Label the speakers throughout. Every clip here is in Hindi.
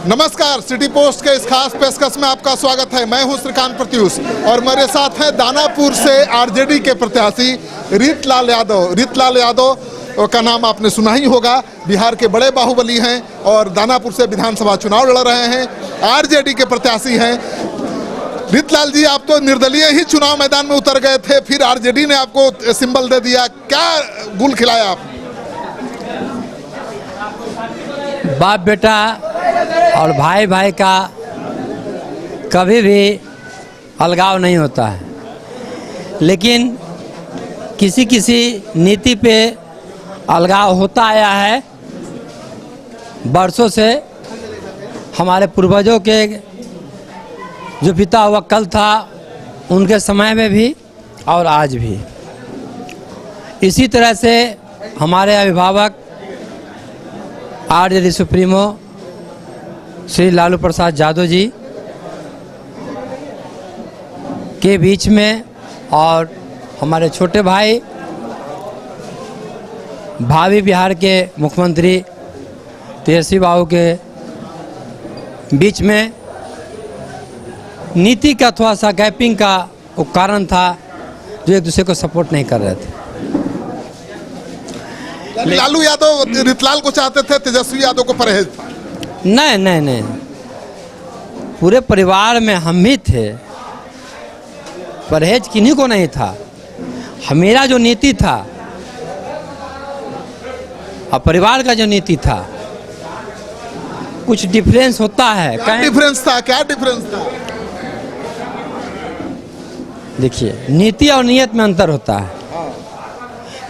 Speaker 1: नमस्कार, सिटी पोस्ट के इस खास पेशकश में आपका स्वागत है। मैं हूं श्रीकांत प्रत्युष और मेरे साथ हैं दानापुर से आरजेडी के प्रत्याशी रीतलाल यादव। रीतलाल यादव का नाम आपने सुना ही होगा, बिहार के बड़े बाहुबली हैं और दानापुर से विधानसभा चुनाव लड़ रहे हैं, आरजेडी के प्रत्याशी हैं। रीतलाल जी, आप तो निर्दलीय ही चुनाव मैदान में उतर गए थे, फिर आरजेडी ने आपको सिंबल दे दिया, क्या गुल खिलाया आप?
Speaker 2: बाप बेटा और भाई भाई का कभी भी अलगाव नहीं होता है, लेकिन किसी किसी नीति पे अलगाव होता आया है। बरसों से हमारे पूर्वजों के जो बीता हुआ कल था, उनके समय में भी और आज भी इसी तरह से हमारे अभिभावक आरजेडी सुप्रीमो श्री लालू प्रसाद यादव जी के बीच में और हमारे छोटे भाई भावी बिहार के मुख्यमंत्री तेजस्वी बाबू के बीच में नीति का थोड़ा सा गैपिंग का वो कारण था, जो एक दूसरे को सपोर्ट नहीं कर रहे थे।
Speaker 1: लालू यादव रीतलाल को चाहते थे, तेजस्वी यादव को परहेज था।
Speaker 2: नहीं, पूरे परिवार में हम भी थे, परहेज किन्हीं को नहीं था। मेरा जो नीति था और परिवार का जो नीति था, कुछ डिफरेंस होता है।
Speaker 1: क्या डिफरेंस था? क्या डिफरेंस था?
Speaker 2: देखिए, नीति और नियत में अंतर होता है।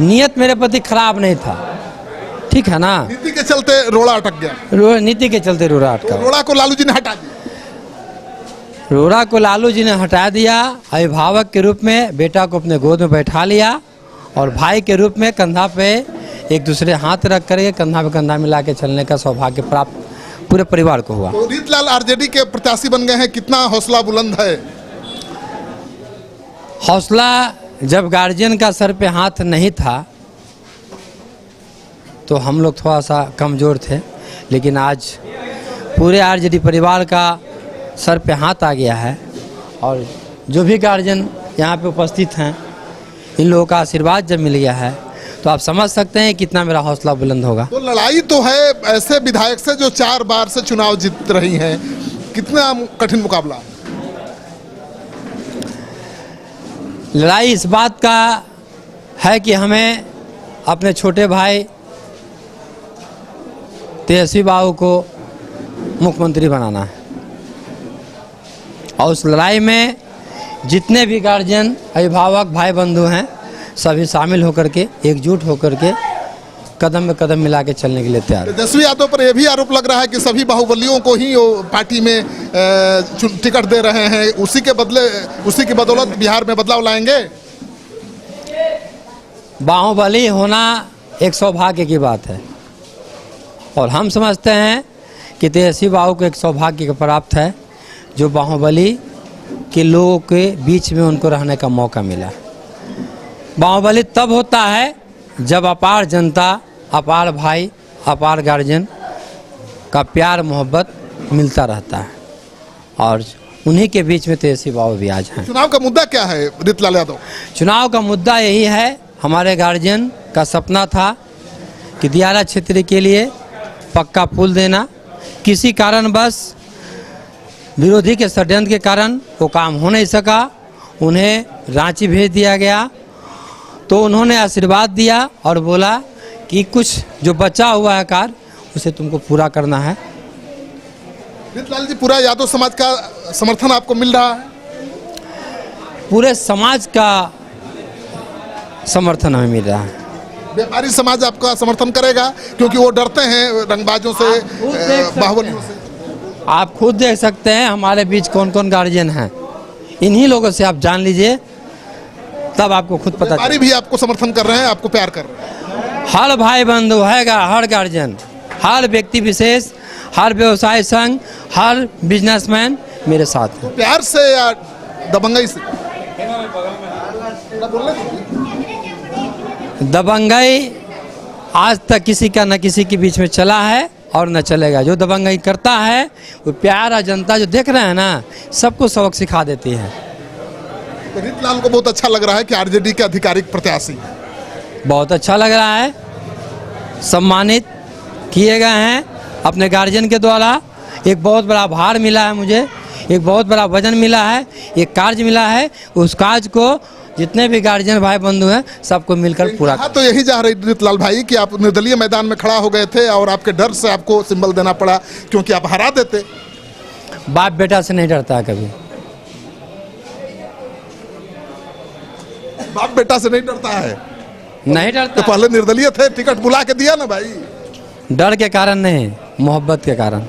Speaker 2: नियत मेरे प्रति खराब नहीं था, ठीक है ना।
Speaker 1: नीति के चलते रोड़ा अटक गया।
Speaker 2: नीति के चलते रोड़ा अटका।
Speaker 1: रोड़ा को लालू जी ने हटा दिया।
Speaker 2: रोड़ा को लालू जी ने हटा दिया। अभिभावक के रूप में बेटा को अपने गोद में बैठा लिया और भाई के रूप में कंधा पे एक दूसरे हाथ रख करके कंधा पे कंधा मिला के चलने का सौभाग्य प्राप्त पूरे परिवार को हुआ।
Speaker 1: तो रीतलाल आरजेडी के प्रत्याशी बन गए हैं, कितना हौसला बुलंद है?
Speaker 2: हौसला जब गार्जियन का सर पे हाथ नहीं था तो हम लोग थोड़ा सा कमज़ोर थे, लेकिन आज पूरे आरजेडी परिवार का सर पे हाथ आ गया है और जो भी गार्जियन यहाँ पे उपस्थित हैं, इन लोगों का आशीर्वाद जब मिल गया है तो आप समझ सकते हैं कितना मेरा हौसला बुलंद होगा।
Speaker 1: तो लड़ाई तो है ऐसे विधायक से जो 4 बार से चुनाव जीत रही हैं, कितना कठिन मुकाबला?
Speaker 2: लड़ाई इस बात का है कि हमें अपने छोटे भाई तेजस्वी बाबू को मुख्यमंत्री बनाना है और उस लड़ाई में जितने भी गार्जियन अभिभावक भाई बंधु हैं, सभी शामिल होकर के एकजुट होकर के कदम में कदम मिला के चलने के लिए तैयार।
Speaker 1: तेजस्वी यादव पर यह भी आरोप लग रहा है कि सभी बाहुबलियों को ही वो पार्टी में टिकट दे रहे हैं, उसी की बदौलत बिहार में बदलाव लाएंगे।
Speaker 2: बाहुबली होना एक सौभाग्य की बात है और हम समझते हैं कि तेजस्वी बाबू को एक सौभाग्य प्राप्त है, जो बाहुबली के लोगों के बीच में उनको रहने का मौका मिला। बाहुबली तब होता है जब अपार जनता, अपार भाई, अपार गार्जियन का प्यार मोहब्बत मिलता रहता है और उन्हीं के बीच में तेजस्वी बाबू भी आज हैं।
Speaker 1: चुनाव का मुद्दा क्या है रीतलाल यादव?
Speaker 2: चुनाव का मुद्दा यही है, हमारे गार्जियन का सपना था कि दियारा क्षेत्र के लिए पक्का पुल देना। किसी कारणवश विरोधी के षड्यंत्र के कारण वो काम हो नहीं सका, उन्हें रांची भेज दिया गया। तो उन्होंने आशीर्वाद दिया और बोला कि कुछ जो बचा हुआ है कार्य, उसे तुमको पूरा करना है।
Speaker 1: रीतलाल जी, पूरा यादव समाज का समर्थन आपको मिल रहा है?
Speaker 2: पूरे समाज का समर्थन हमें मिल रहा है।
Speaker 1: व्यापारी समाज आपका समर्थन करेगा क्योंकि वो डरते हैं रंगबाजों से, बाहुबलियों से।
Speaker 2: आप खुद देख सकते हैं हमारे बीच कौन कौन गार्जियन हैं, इन्हीं लोगों से आप जान लीजिए, तब आपको खुद पता।
Speaker 1: व्यापारी भी आपको समर्थन कर रहे हैं, आपको प्यार कर रहे हैं।
Speaker 2: हर भाई बंधु है, हर गार्जियन, हर व्यक्ति विशेष, हर व्यवसाय संघ, हर बिजनेसमैन मेरे साथ है।
Speaker 1: प्यार से या दबंगई से?
Speaker 2: दबंगई आज तक किसी का न किसी के बीच में चला है। और न चलेगा। जो दबंगई करता है वो प्यारा जनता जो देख रहे हैं ना, सबको सबक सिखा देती है।
Speaker 1: तो रीतलाल को बहुत अच्छा लग रहा है कि आरजेडी के आधिकारिक प्रत्याशी
Speaker 2: बहुत अच्छा लग रहा है, सम्मानित किए गए हैं अपने गार्जियन के द्वारा। एक बहुत बड़ा भार मिला है मुझे, एक बहुत बड़ा वजन मिला है, एक कार्य मिला है। उस कार्य को जितने भी गार्जियन भाई बंधु हैं सबको मिलकर पूरा।
Speaker 1: हाँ, तो यही जा रही रीतलाल भाई कि आप निर्दलीय मैदान में खड़ा हो गए थे और आपके डर से आपको सिंबल देना पड़ा, क्योंकि आप हरा देते।
Speaker 2: बाप बेटा से नहीं डरता है कभी।
Speaker 1: बाप बेटा से नहीं डरता है,
Speaker 2: नहीं
Speaker 1: तो
Speaker 2: डरता।
Speaker 1: पहले निर्दलीय थे, टिकट बुला के दिया ना भाई।
Speaker 2: डर के कारण नहीं, मोहब्बत के कारण।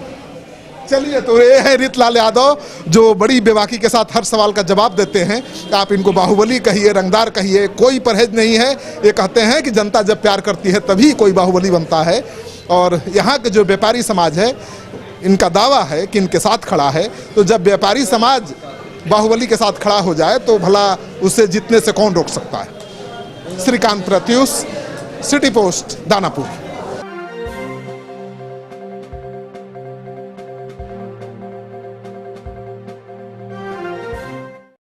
Speaker 1: चलिए, तो ये है रीतलाल यादव जो बड़ी बेबाकी के साथ हर सवाल का जवाब देते हैं। आप इनको बाहुबली कहिए, रंगदार कहिए, कोई परहेज नहीं है। ये कहते हैं कि जनता जब प्यार करती है तभी कोई बाहुबली बनता है। और यहाँ के जो व्यापारी समाज है, इनका दावा है कि इनके साथ खड़ा है। तो जब व्यापारी समाज बाहुबली के साथ खड़ा हो जाए तो भला उसे जीतने से कौन रोक सकता है। Shrikant Pratyush, city post, Danapur.